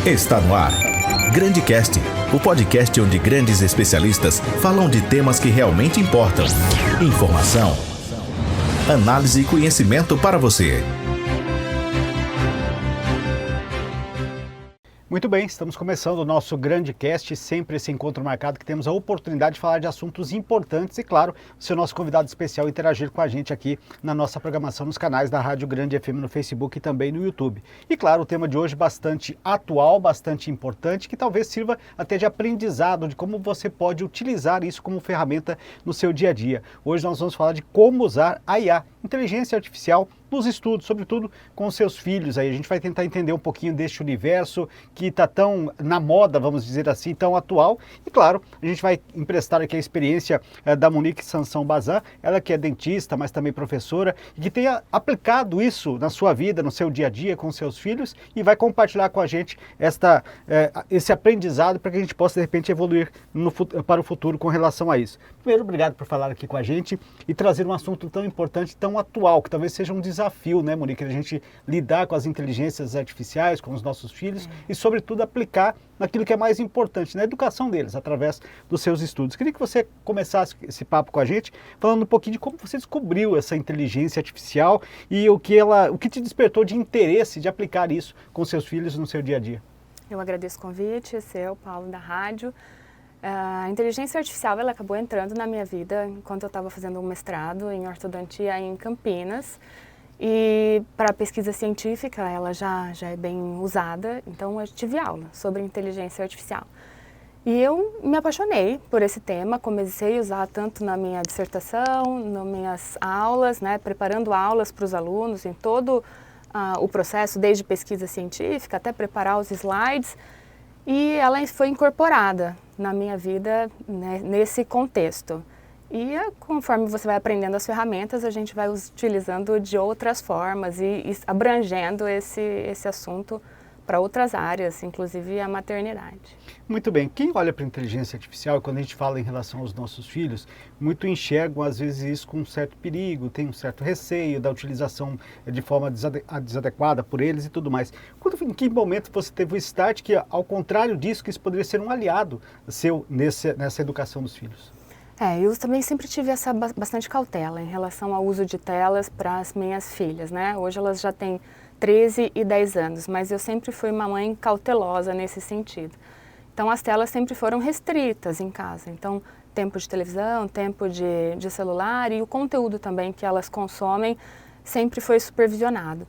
Está no ar. GrandeCast, o podcast onde grandes especialistas falam de temas que realmente importam. Informação, análise e conhecimento para você. Muito bem, estamos começando o nosso GrandeCast, sempre esse encontro marcado que temos a oportunidade de falar de assuntos importantes e, claro, ser o nosso convidado especial interagir com a gente aqui na nossa programação nos canais da Rádio Grande FM no Facebook e também no YouTube. E, claro, o tema de hoje bastante atual, bastante importante, que talvez sirva até de aprendizado de como você pode utilizar isso como ferramenta no seu dia a dia. Hoje nós vamos falar de como usar a IA, inteligência artificial, nos estudos, sobretudo com os seus filhos. Aí a gente vai tentar entender um pouquinho deste universo que está tão na moda, vamos dizer assim, tão atual. E claro, a gente vai emprestar aqui a experiência da Monique Sansão Bazan, ela que é dentista, mas também professora, e que tenha aplicado isso na sua vida, no seu dia a dia com seus filhos, e vai compartilhar com a gente esse aprendizado para que a gente possa, de repente, evoluir para o futuro com relação a isso. Primeiro, obrigado por falar aqui com a gente e trazer um assunto tão importante, tão atual, que talvez seja um desafio, né, Monique, a gente lidar com as inteligências artificiais, com os nossos filhos e, sobretudo, aplicar naquilo que é mais importante, na educação deles, através dos seus estudos. Queria que você começasse esse papo com a gente, falando um pouquinho de como você descobriu essa inteligência artificial e o que te despertou de interesse de aplicar isso com seus filhos no seu dia a dia. Eu agradeço o convite, esse é o Paulo da rádio. A inteligência artificial ela acabou entrando na minha vida enquanto eu estava fazendo um mestrado em ortodontia em Campinas. E para a pesquisa científica ela já é bem usada, então eu tive aula sobre inteligência artificial. E eu me apaixonei por esse tema, comecei a usar tanto na minha dissertação, nas minhas aulas, né, preparando aulas para os alunos em todo o processo, desde pesquisa científica até preparar os slides. E ela foi incorporada na minha vida, né, nesse contexto. E conforme você vai aprendendo as ferramentas, a gente vai utilizando de outras formas e abrangendo esse assunto para outras áreas, inclusive a maternidade. Muito bem. Quem olha para a inteligência artificial, quando a gente fala em relação aos nossos filhos, muito enxergam às vezes isso com um certo perigo, tem um certo receio da utilização de forma desadequada por eles e tudo mais. Em que momento você teve o start que, ao contrário disso, que isso poderia ser um aliado seu nessa educação dos filhos? Eu também sempre tive bastante cautela em relação ao uso de telas para as minhas filhas, né? Hoje elas já têm 13 e 10 anos, mas eu sempre fui uma mãe cautelosa nesse sentido. Então as telas sempre foram restritas em casa, então tempo de televisão, tempo de celular e o conteúdo também que elas consomem sempre foi supervisionado.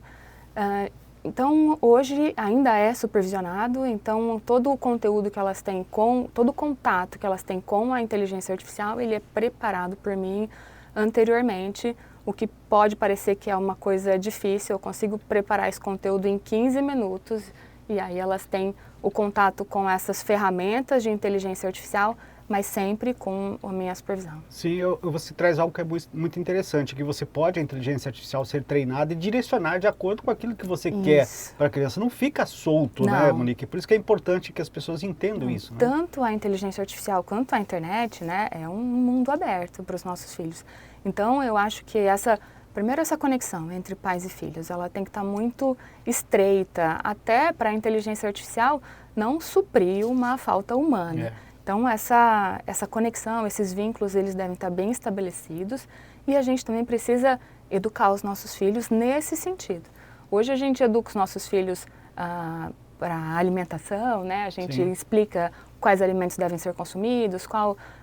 Então hoje ainda é supervisionado, então todo o conteúdo que elas têm todo o contato que elas têm com a inteligência artificial, ele é preparado por mim anteriormente, o que pode parecer que é uma coisa difícil, eu consigo preparar esse conteúdo em 15 minutos e aí elas têm o contato com essas ferramentas de inteligência artificial, mas sempre com a minha supervisão. Sim, você traz algo que é muito interessante, que você pode, a inteligência artificial, ser treinada e direcionar de acordo com aquilo que você quer para a criança. Não fica solto, né, Monique? Por isso que é importante que as pessoas entendam isso. Né? Tanto a inteligência artificial quanto a internet, né, é um mundo aberto para os nossos filhos. Então, eu acho que primeiro essa conexão entre pais e filhos, ela tem que estar muito estreita, até para a inteligência artificial não suprir uma falta humana. Então, essa conexão, esses vínculos, eles devem estar bem estabelecidos e a gente também precisa educar os nossos filhos nesse sentido. Hoje a gente educa os nossos filhos para alimentação, né? A gente explica quais alimentos devem ser consumidos,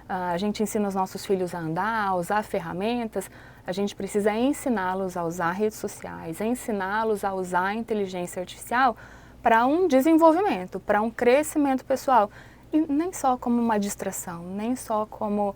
a gente ensina os nossos filhos a andar, a usar ferramentas. A gente precisa ensiná-los a usar redes sociais, ensiná-los a usar a inteligência artificial para um desenvolvimento, para um crescimento pessoal. E nem só como uma distração, nem só como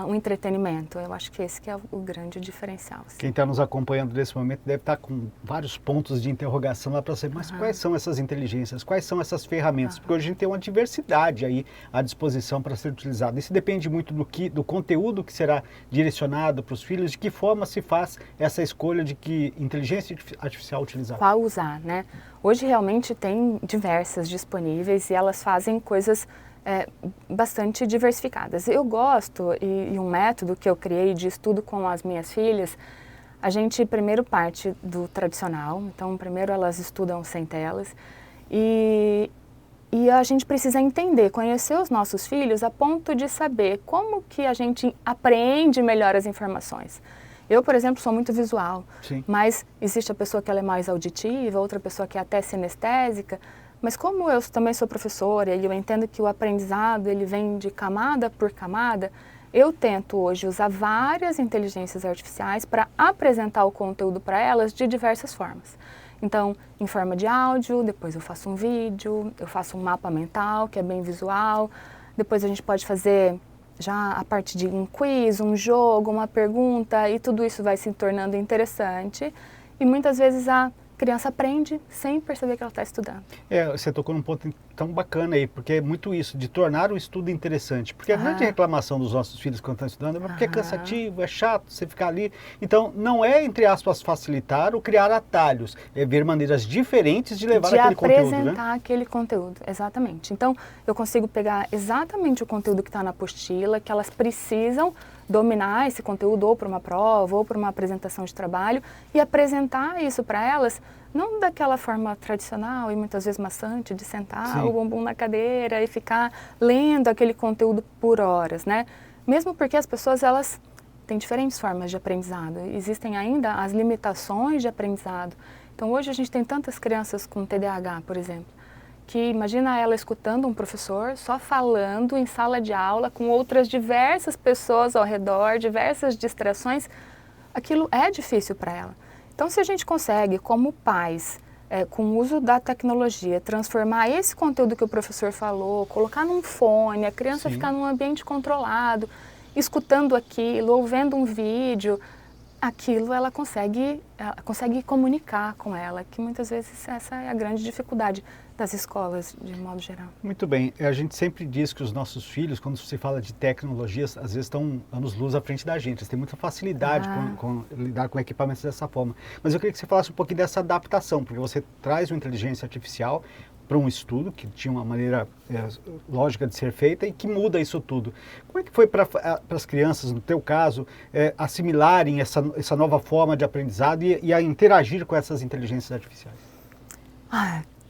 um entretenimento. Eu acho que esse que é o grande diferencial. Assim. Quem está nos acompanhando nesse momento deve estar com vários pontos de interrogação lá para saber, mas quais são essas inteligências, quais são essas ferramentas? Porque hoje a gente tem uma diversidade aí à disposição para ser utilizada. Isso depende muito do conteúdo que será direcionado para os filhos, de que forma se faz essa escolha de que inteligência artificial utilizar. Qual usar, né? Hoje realmente tem diversas disponíveis e elas fazem coisas bastante diversificadas. Eu gosto, e um método que eu criei de estudo com as minhas filhas, a gente primeiro parte do tradicional, então primeiro elas estudam sem telas, e E a gente precisa entender, conhecer os nossos filhos a ponto de saber como que a gente apreende melhor as informações. Eu, por exemplo, sou muito visual, Sim. mas existe a pessoa que ela é mais auditiva, outra pessoa que é até sinestésica. Mas como eu também sou professora e eu entendo que o aprendizado ele vem de camada por camada, eu tento hoje usar várias inteligências artificiais para apresentar o conteúdo para elas de diversas formas. Então, em forma de áudio, depois eu faço um vídeo, eu faço um mapa mental, que é bem visual. Depois a gente pode fazer já a parte de um quiz, um jogo, uma pergunta, e tudo isso vai se tornando interessante. E muitas vezes a criança aprende sem perceber que ela está estudando. Você tocou num ponto tão bacana aí, porque é muito isso, de tornar o estudo interessante. Porque a grande reclamação dos nossos filhos quando estão estudando é porque é cansativo, é chato você ficar ali. Então, não é, entre aspas, facilitar ou criar atalhos, é ver maneiras diferentes de levar aquele conteúdo, né? De apresentar aquele conteúdo, exatamente. Então, eu consigo pegar exatamente o conteúdo que está na apostila, que elas precisam dominar esse conteúdo ou para uma prova ou para uma apresentação de trabalho e apresentar isso para elas, não daquela forma tradicional e muitas vezes maçante de sentar o bumbum na cadeira e ficar lendo aquele conteúdo por horas, né? Mesmo porque as pessoas, elas têm diferentes formas de aprendizado, existem ainda as limitações de aprendizado. Então hoje a gente tem tantas crianças com TDAH, por exemplo, que imagina ela escutando um professor só falando em sala de aula com outras diversas pessoas ao redor, diversas distrações, aquilo é difícil para ela. Então se a gente consegue, como pais, com o uso da tecnologia, transformar esse conteúdo que o professor falou, colocar num fone, a criança ficar num ambiente controlado, escutando aquilo, ou vendo um vídeo, aquilo ela consegue comunicar com ela, que muitas vezes essa é a grande dificuldade das escolas, de modo geral. Muito bem. A gente sempre diz que os nossos filhos, quando se fala de tecnologias, às vezes estão anos-luz à frente da gente. Eles têm muita facilidade com lidar com equipamentos dessa forma. Mas eu queria que você falasse um pouquinho dessa adaptação, porque você traz uma inteligência artificial para um estudo que tinha uma maneira lógica de ser feita e que muda isso tudo. Como é que foi para as crianças, no teu caso, assimilarem essa nova forma de aprendizado e a interagir com essas inteligências artificiais?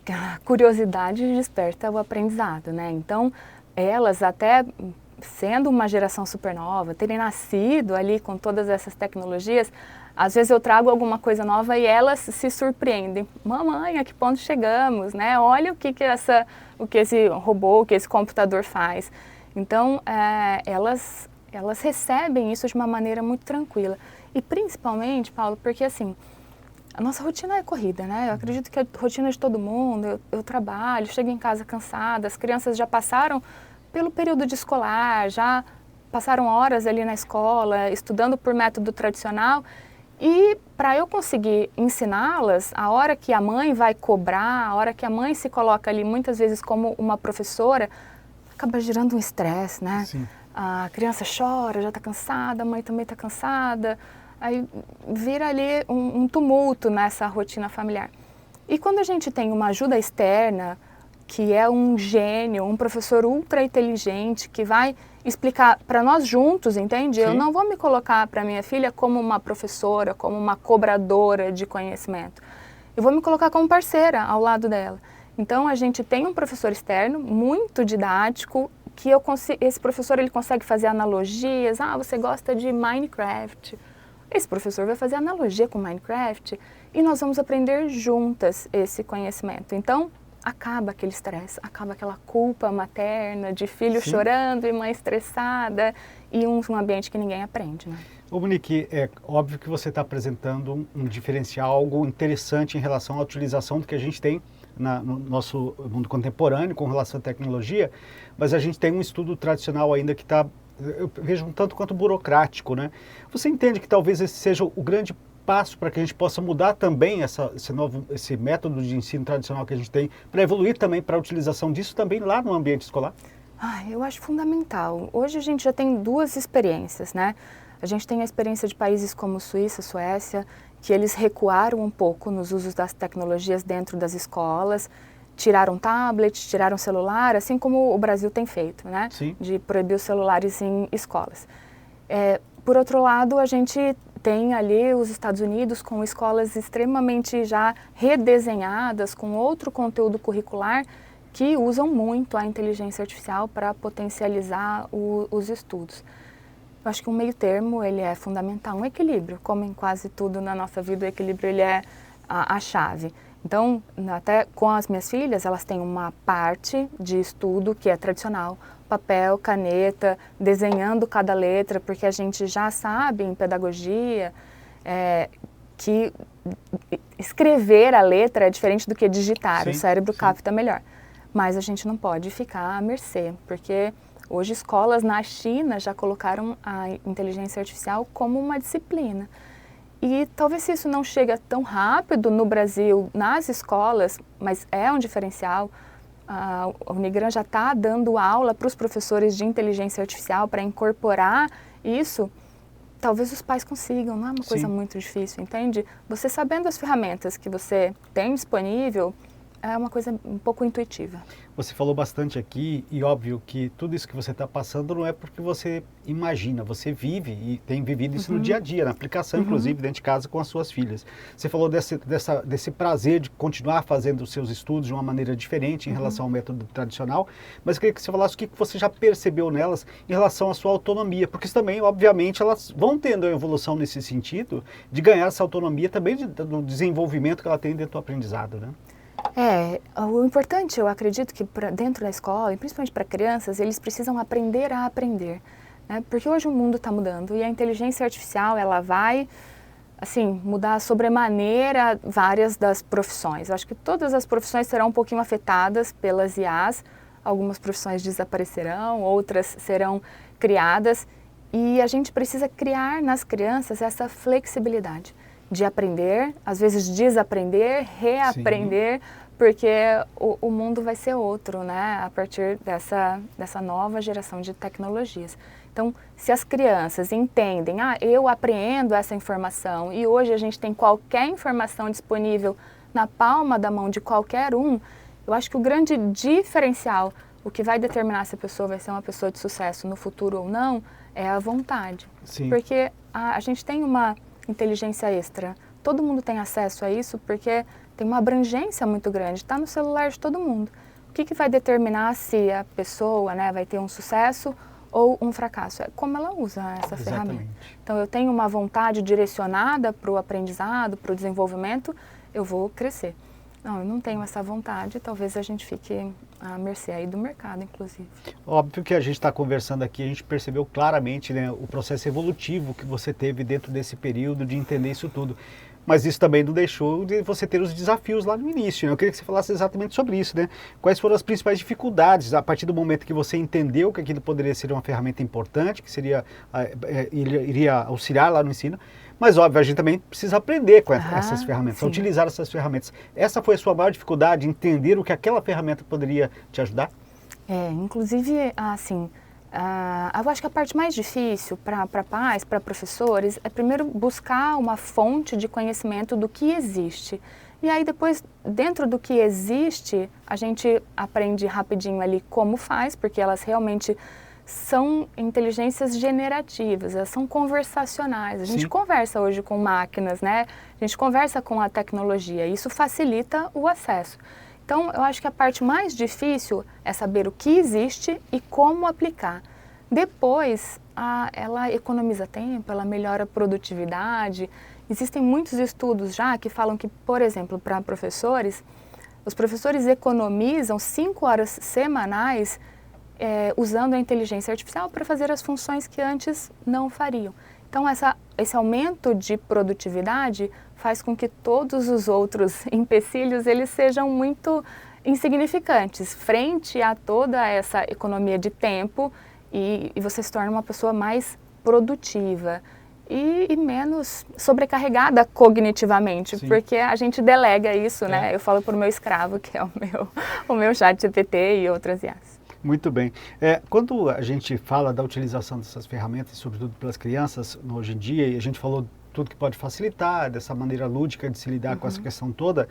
A curiosidade desperta o aprendizado, né? Então, elas até sendo uma geração supernova, terem nascido ali com todas essas tecnologias, às vezes eu trago alguma coisa nova e elas se surpreendem. Mamãe, a que ponto chegamos, né? Olha o que esse robô, o que esse computador faz. Então, elas recebem isso de uma maneira muito tranquila. E principalmente, Paulo, porque assim, a nossa rotina é corrida, né? Eu acredito que a rotina de todo mundo, eu trabalho, chego em casa cansada, as crianças já passaram pelo período de escolar, já passaram horas ali na escola, estudando por método tradicional. E para eu conseguir ensiná-las, a hora que a mãe vai cobrar, a hora que a mãe se coloca ali muitas vezes como uma professora, acaba gerando um estresse, né? Sim. A criança chora, já está cansada, a mãe também está cansada. Aí vira ali um tumulto nessa rotina familiar. E quando a gente tem uma ajuda externa, que é um gênio, um professor ultra inteligente, que vai explicar para nós juntos, entende? Sim. Eu não vou me colocar para minha filha como uma professora, como uma cobradora de conhecimento. Eu vou me colocar como parceira ao lado dela. Então a gente tem um professor externo, muito didático, que esse professor ele consegue fazer analogias. Você gosta de Minecraft. Esse professor vai fazer analogia com Minecraft e nós vamos aprender juntas esse conhecimento. Então, acaba aquele estresse, acaba aquela culpa materna de filho chorando e mãe estressada e um ambiente que ninguém aprende, né? Ô Monique, é óbvio que você está apresentando um diferencial, algo interessante em relação à utilização do que a gente tem no nosso mundo contemporâneo com relação à tecnologia, mas a gente tem um estudo tradicional ainda que está, eu vejo um tanto quanto burocrático, né? Você entende que talvez esse seja o grande passo para que a gente possa mudar também esse método de ensino tradicional que a gente tem, para evoluir também para a utilização disso também lá no ambiente escolar? Eu acho fundamental. Hoje a gente já tem duas experiências, né? A gente tem a experiência de países como Suíça, Suécia, que eles recuaram um pouco nos usos das tecnologias dentro das escolas, tiraram tablet, tiraram celular, assim como o Brasil tem feito, né? Sim. De proibir os celulares em escolas. Por outro lado, a gente tem ali os Estados Unidos com escolas extremamente já redesenhadas, com outro conteúdo curricular, que usam muito a inteligência artificial para potencializar os estudos. Eu acho que um meio termo ele é fundamental, um equilíbrio, como em quase tudo na nossa vida, o equilíbrio ele é a chave. Então, até com as minhas filhas, elas têm uma parte de estudo que é tradicional, papel, caneta, desenhando cada letra, porque a gente já sabe em pedagogia que escrever a letra é diferente do que digitar, o cérebro capta melhor. Mas a gente não pode ficar à mercê, porque hoje escolas na China já colocaram a inteligência artificial como uma disciplina. E talvez se isso não chega tão rápido no Brasil, nas escolas, mas é um diferencial, a Unigran já está dando aula para os professores de inteligência artificial para incorporar isso, talvez os pais consigam, não é uma coisa muito difícil, entende? Você sabendo as ferramentas que você tem disponível, é uma coisa um pouco intuitiva. Você falou bastante aqui e óbvio que tudo isso que você está passando não é porque você imagina, você vive e tem vivido isso no dia a dia, na aplicação, inclusive dentro de casa com as suas filhas. Você falou desse prazer de continuar fazendo os seus estudos de uma maneira diferente em relação ao método tradicional, mas eu queria que você falasse o que você já percebeu nelas em relação à sua autonomia, porque isso também, obviamente, elas vão tendo a evolução nesse sentido de ganhar essa autonomia também do desenvolvimento que ela tem dentro do aprendizado, né? O importante, eu acredito que dentro da escola, e principalmente para crianças, eles precisam aprender a aprender, né? Porque hoje o mundo está mudando e a inteligência artificial, ela vai, assim, mudar sobremaneira várias das profissões. Eu acho que todas as profissões serão um pouquinho afetadas pelas IAs, algumas profissões desaparecerão, outras serão criadas e a gente precisa criar nas crianças essa flexibilidade de aprender, às vezes desaprender, reaprender, porque o mundo vai ser outro, né, a partir dessa nova geração de tecnologias. Então, se as crianças entendem, eu apreendo essa informação e hoje a gente tem qualquer informação disponível na palma da mão de qualquer um, eu acho que o grande diferencial, o que vai determinar se a pessoa vai ser uma pessoa de sucesso no futuro ou não, é a vontade. Porque a gente tem uma inteligência extra. Todo mundo tem acesso a isso porque tem uma abrangência muito grande, está no celular de todo mundo. O que vai determinar se a pessoa, né, vai ter um sucesso ou um fracasso? É como ela usa essa ferramenta. Então, eu tenho uma vontade direcionada para o aprendizado, para o desenvolvimento, eu vou crescer. Não, eu não tenho essa vontade, talvez a gente fique à mercê aí do mercado, inclusive. Óbvio que a gente está conversando aqui, a gente percebeu claramente, né, o processo evolutivo que você teve dentro desse período de entender isso tudo. Mas isso também não deixou de você ter os desafios lá no início, né? Eu queria que você falasse exatamente sobre isso, né? Quais foram as principais dificuldades a partir do momento que você entendeu que aquilo poderia ser uma ferramenta importante, que iria auxiliar lá no ensino, mas óbvio, a gente também precisa aprender com essas ferramentas, a utilizar essas ferramentas. Essa foi a sua maior dificuldade, entender o que aquela ferramenta poderia te ajudar? Inclusive, assim, eu acho que a parte mais difícil para pais, para professores, é primeiro buscar uma fonte de conhecimento do que existe. E aí depois, dentro do que existe, a gente aprende rapidinho ali como faz, porque elas realmente são inteligências generativas, elas são conversacionais. A gente conversa hoje com máquinas, né? A gente conversa com a tecnologia, isso facilita o acesso. Então, eu acho que a parte mais difícil é saber o que existe e como aplicar. Depois, ela economiza tempo, ela melhora a produtividade. Existem muitos estudos já que falam que, por exemplo, para professores, os professores economizam 5 horas semanais usando a inteligência artificial para fazer as funções que antes não fariam. Então, esse aumento de produtividade faz com que todos os outros empecilhos eles sejam muito insignificantes frente a toda essa economia de tempo e você se torna uma pessoa mais produtiva e menos sobrecarregada cognitivamente, porque a gente delega isso, né? Eu falo para o meu escravo, que é o meu chat GPT e outras IAs. Muito bem. Quando a gente fala da utilização dessas ferramentas, sobretudo pelas crianças, hoje em dia, e a gente falou tudo que pode facilitar, dessa maneira lúdica de se lidar com essa questão toda,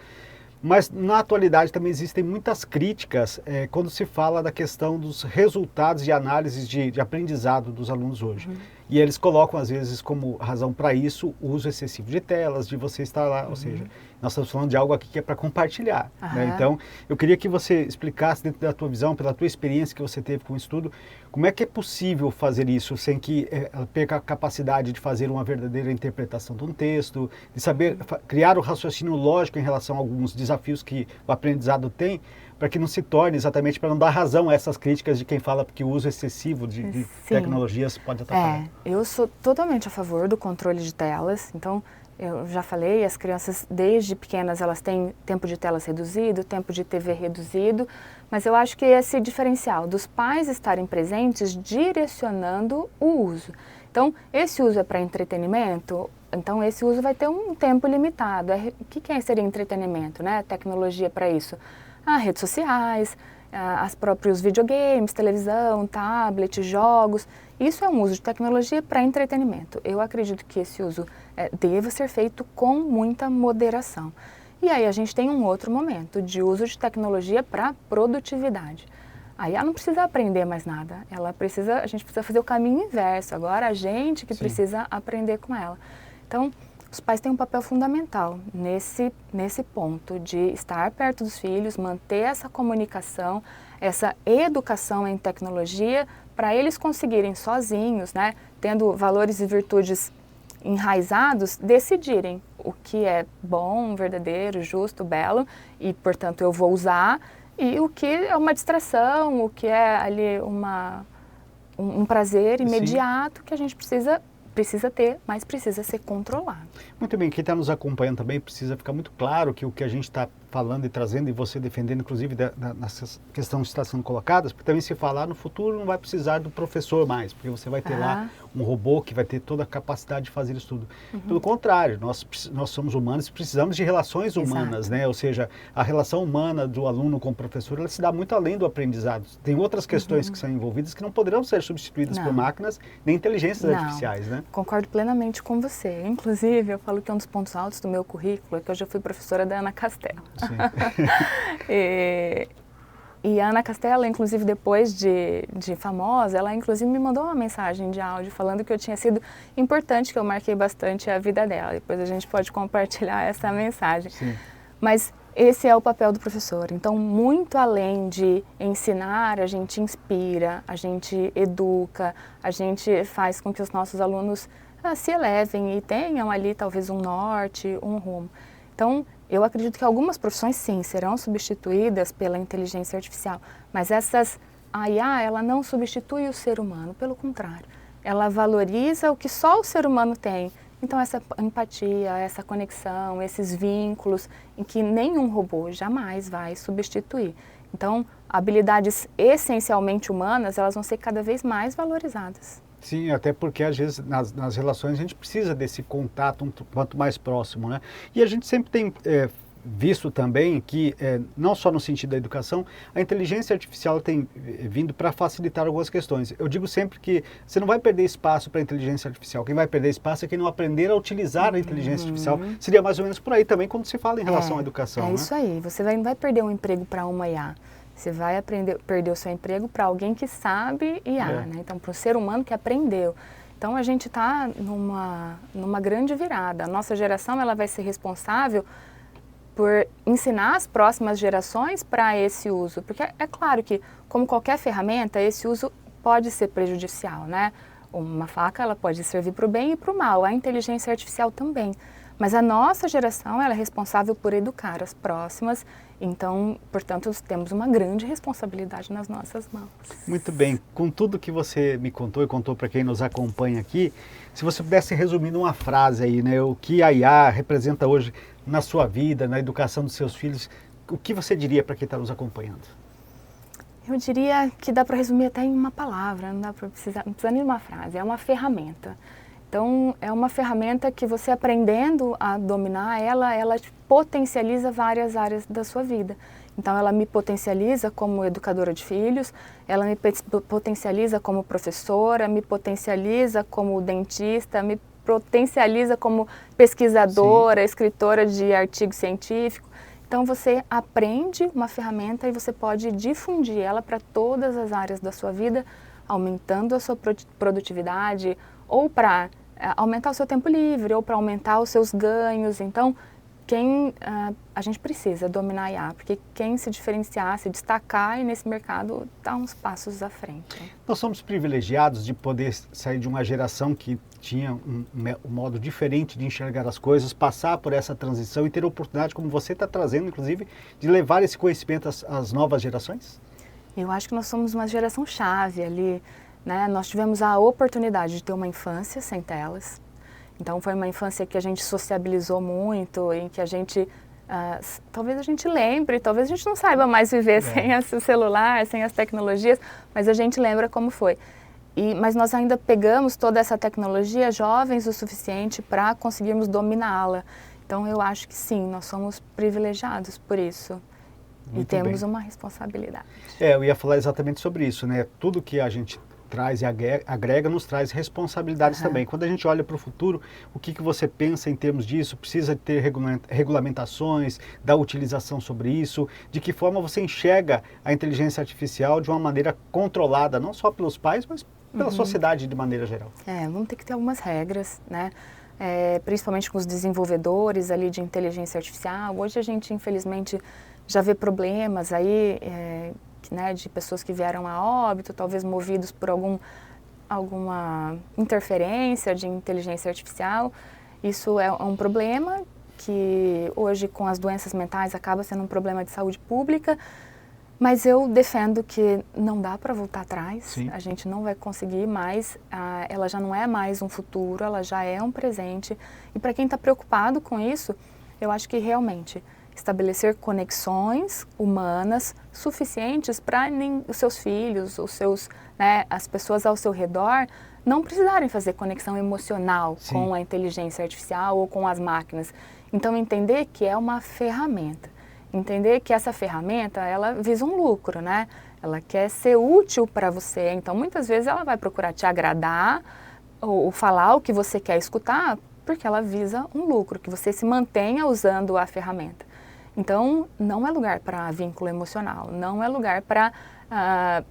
mas na atualidade também existem muitas críticas quando se fala da questão dos resultados e análises de aprendizado dos alunos hoje. E eles colocam, às vezes, como razão para isso, o uso excessivo de telas, de você estar lá, ou seja, nós estamos falando de algo aqui que é para compartilhar. Né? Então, eu queria que você explicasse, dentro da tua visão, pela tua experiência que você teve com o estudo, como é que é possível fazer isso sem que ela perca a capacidade de fazer uma verdadeira interpretação de um texto, de saber criar o raciocínio lógico em relação a alguns desafios que o aprendizado tem, para que não se torne exatamente, para não dar razão a essas críticas de quem fala que o uso excessivo de tecnologias pode atrapalhar. Eu sou totalmente a favor do controle de telas, então eu já falei, as crianças desde pequenas elas têm tempo de telas reduzido, tempo de TV reduzido, mas eu acho que esse diferencial dos pais estarem presentes direcionando o uso. Então, esse uso é para entretenimento, então esse uso vai ter um tempo limitado. O que seria entretenimento, né? Tecnologia para isso? Redes sociais, os próprios videogames, televisão, tablet, jogos. Isso é um uso de tecnologia para entretenimento. Eu acredito que esse uso deva ser feito com muita moderação. E aí a gente tem um outro momento de uso de tecnologia para produtividade. Aí ela não precisa aprender mais nada, a gente precisa fazer o caminho inverso. Agora a gente que precisa aprender com ela. Então, os pais têm um papel fundamental nesse ponto de estar perto dos filhos, manter essa comunicação, essa educação em tecnologia, para eles conseguirem sozinhos, né, tendo valores e virtudes enraizados, decidirem o que é bom, verdadeiro, justo, belo, e, portanto, eu vou usar, e o que é uma distração, o que é ali um prazer imediato que a gente precisa ter, mas precisa ser controlado. Muito bem, quem está nos acompanhando também precisa ficar muito claro que o que a gente está falando e trazendo, e você defendendo, inclusive, nessa questão que está sendo colocada, porque também se falar no futuro não vai precisar do professor mais, porque você vai ter lá um robô que vai ter toda a capacidade de fazer isso tudo. Pelo contrário, nós somos humanos e precisamos de relações humanas, né? Ou seja, a relação humana do aluno com o professor, ela se dá muito além do aprendizado. Tem outras questões que são envolvidas que não poderão ser substituídas por máquinas nem inteligências artificiais, né? Concordo plenamente com você. Inclusive, eu falo que um dos pontos altos do meu currículo é que eu já fui professora da Ana Castela. E a Ana Castela, inclusive, depois de famosa, ela inclusive me mandou uma mensagem de áudio falando que eu tinha sido importante, que eu marquei bastante a vida dela. Depois a gente pode compartilhar essa mensagem. Mas esse é o papel do professor. Então, muito além de ensinar, a gente inspira, a gente educa, a gente faz com que os nossos alunos se elevem e tenham ali talvez um norte, um rumo. Então, eu acredito que algumas profissões, sim, serão substituídas pela inteligência artificial, mas a IA, ela não substitui o ser humano, pelo contrário, ela valoriza o que só o ser humano tem. Então, essa empatia, essa conexão, esses vínculos, em que nenhum robô jamais vai substituir. Então, habilidades essencialmente humanas, elas vão ser cada vez mais valorizadas. Sim, até porque às vezes nas relações a gente precisa desse contato quanto mais próximo, né? E a gente sempre tem visto também que, não só no sentido da educação, a inteligência artificial tem vindo para facilitar algumas questões. Eu digo sempre que você não vai perder espaço para a inteligência artificial. Quem vai perder espaço é quem não aprender a utilizar a inteligência artificial. Seria mais ou menos por aí também quando se fala em relação à educação. É isso aí. Você não vai perder um emprego para uma IA. Você vai perder o seu emprego para alguém que sabe IA, né? Então, para o ser humano que aprendeu. Então, a gente está numa grande virada. A nossa geração ela vai ser responsável por ensinar as próximas gerações para esse uso. Porque é claro que, como qualquer ferramenta, esse uso pode ser prejudicial, né? Uma faca ela pode servir para o bem e para o mal. A inteligência artificial também. Mas a nossa geração ela é responsável por educar as próximas. Então, portanto, temos uma grande responsabilidade nas nossas mãos. Muito bem. Com tudo que você me contou e contou para quem nos acompanha aqui, se você pudesse resumir numa frase aí, né, o que a IA representa hoje na sua vida, na educação dos seus filhos, o que você diria para quem está nos acompanhando? Eu diria que dá para resumir até em uma palavra, não precisa nem de uma frase, é uma ferramenta. Então, é uma ferramenta que você aprendendo a dominar ela potencializa várias áreas da sua vida. Então, ela me potencializa como educadora de filhos, ela me potencializa como professora, me potencializa como dentista, me potencializa como pesquisadora, escritora de artigo científico. Então, você aprende uma ferramenta e você pode difundir ela para todas as áreas da sua vida, aumentando a sua produtividade, ou para aumentar o seu tempo livre, ou para aumentar os seus ganhos. Então, a gente precisa dominar a IA, porque quem se diferenciar, se destacar e nesse mercado dá uns passos à frente. Nós somos privilegiados de poder sair de uma geração que tinha um modo diferente de enxergar as coisas, passar por essa transição e ter a oportunidade, como você está trazendo, inclusive, de levar esse conhecimento às novas gerações? Eu acho que nós somos uma geração chave ali, né? Nós tivemos a oportunidade de ter uma infância sem telas. Então foi uma infância que a gente sociabilizou muito, em que a gente, talvez a gente lembre, talvez a gente não saiba mais viver sem o celular, sem as tecnologias, mas a gente lembra como foi. Mas nós ainda pegamos toda essa tecnologia jovens o suficiente para conseguirmos dominá-la. Então eu acho que sim, nós somos privilegiados por isso. Muito e temos uma responsabilidade. Eu ia falar exatamente sobre isso, né? Tudo que a gente traz e agrega, nos traz responsabilidades também. Quando a gente olha para o futuro, o que você pensa em termos disso? Precisa ter regulamentações, da utilização sobre isso? De que forma você enxerga a inteligência artificial de uma maneira controlada, não só pelos pais, mas pela sociedade de maneira geral? Vamos ter que ter algumas regras, né? Principalmente com os desenvolvedores ali de inteligência artificial. Hoje a gente, infelizmente, já vê problemas aí, né, de pessoas que vieram a óbito, talvez movidos por alguma interferência de inteligência artificial. Isso é um problema que hoje com as doenças mentais acaba sendo um problema de saúde pública, mas eu defendo que não dá para voltar atrás. Sim. A gente não vai conseguir mais, ela já não é mais um futuro, ela já é um presente. E para quem está preocupado com isso, eu acho que realmente estabelecer conexões humanas suficientes para os seus filhos, as pessoas ao seu redor não precisarem fazer conexão emocional Sim. com a inteligência artificial ou com as máquinas. Então entender que é uma ferramenta, entender que essa ferramenta ela visa um lucro, né? Ela quer ser útil para você. Então muitas vezes ela vai procurar te agradar ou falar o que você quer escutar, porque ela visa um lucro, que você se mantenha usando a ferramenta. Então, não é lugar para vínculo emocional, não é lugar para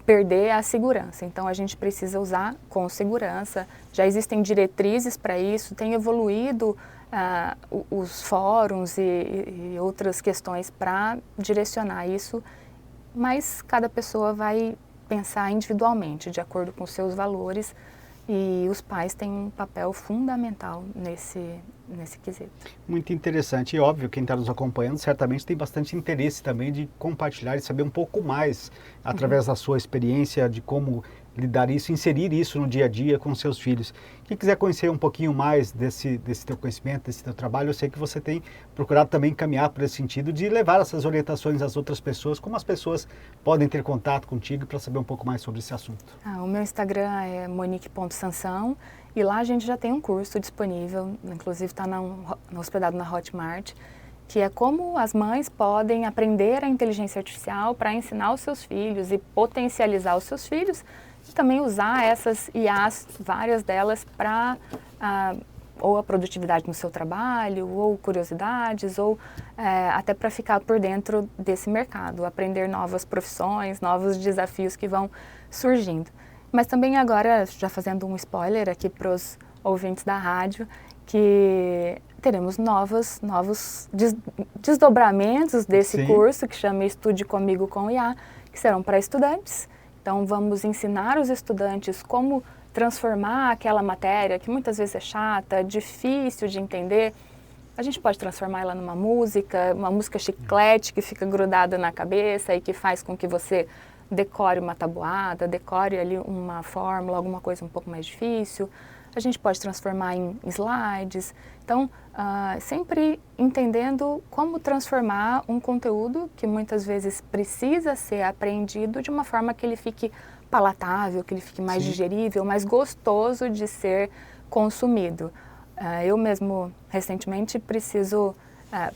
perder a segurança. Então, a gente precisa usar com segurança. Já existem diretrizes para isso, tem evoluído os fóruns e outras questões para direcionar isso, mas cada pessoa vai pensar individualmente, de acordo com os seus valores, e os pais têm um papel fundamental nesse quesito. Muito interessante. E óbvio, quem está nos acompanhando certamente tem bastante interesse também de compartilhar e saber um pouco mais, através da sua experiência, de como lidar isso, inserir isso no dia a dia com seus filhos. Quem quiser conhecer um pouquinho mais desse teu conhecimento, desse teu trabalho, eu sei que você tem procurado também caminhar por esse sentido de levar essas orientações às outras pessoas, como as pessoas podem ter contato contigo para saber um pouco mais sobre esse assunto. O meu Instagram é monique.sansão e lá a gente já tem um curso disponível, inclusive está hospedado na Hotmart, que é como as mães podem aprender a inteligência artificial para ensinar os seus filhos e potencializar os seus filhos, e também usar essas IAs, várias delas, para ou a produtividade no seu trabalho, ou curiosidades, ou até para ficar por dentro desse mercado, aprender novas profissões, novos desafios que vão surgindo. Mas também agora, já fazendo um spoiler aqui para os ouvintes da rádio, que teremos novos desdobramentos desse Sim. curso, que chama Estude Comigo com IA, que serão para estudantes. Então, vamos ensinar os estudantes como transformar aquela matéria que muitas vezes é chata, difícil de entender. A gente pode transformar ela numa música chiclete que fica grudada na cabeça e que faz com que você decore uma tabuada, decore ali uma fórmula, alguma coisa um pouco mais difícil. A gente pode transformar em slides. Então, sempre entendendo como transformar um conteúdo que muitas vezes precisa ser aprendido de uma forma que ele fique palatável, que ele fique mais Sim. digerível, mais gostoso de ser consumido. Eu mesmo, recentemente, preciso,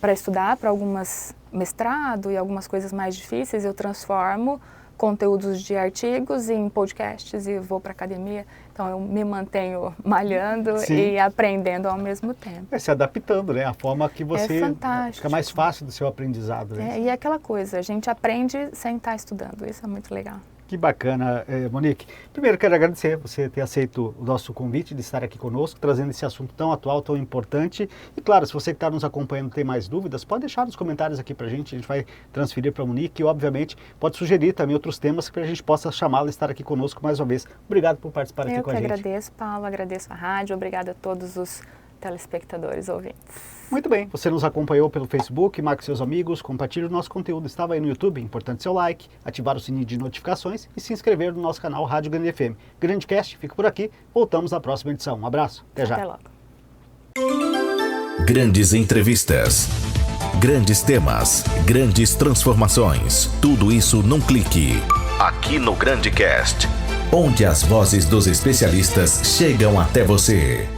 para estudar para algumas mestrado e algumas coisas mais difíceis, eu transformo conteúdos de artigos em podcasts e vou para academia. Então, eu me mantenho malhando Sim. e aprendendo ao mesmo tempo. Se adaptando, né? A forma que você fica mais fácil do seu aprendizado. E é aquela coisa, a gente aprende sem estar estudando. Isso é muito legal. Que bacana, Monique. Primeiro, quero agradecer você ter aceito o nosso convite de estar aqui conosco, trazendo esse assunto tão atual, tão importante. E claro, se você que está nos acompanhando tem mais dúvidas, pode deixar nos comentários aqui para a gente vai transferir para a Monique e, obviamente, pode sugerir também outros temas para a gente possa chamá-la e estar aqui conosco mais uma vez. Obrigado por participar aqui com a gente. Eu que agradeço, Paulo, agradeço a rádio, obrigada a todos os telespectadores, ouvintes. Muito bem, você nos acompanhou pelo Facebook, marque seus amigos, compartilhe o nosso conteúdo, estava aí no YouTube, importante seu like, ativar o sininho de notificações e se inscrever no nosso canal Rádio Grande FM. GrandeCast fica por aqui, voltamos na próxima edição. Um abraço, até já. Até logo. Grandes entrevistas, grandes temas, grandes transformações, tudo isso num clique. Aqui no GrandeCast, onde as vozes dos especialistas chegam até você.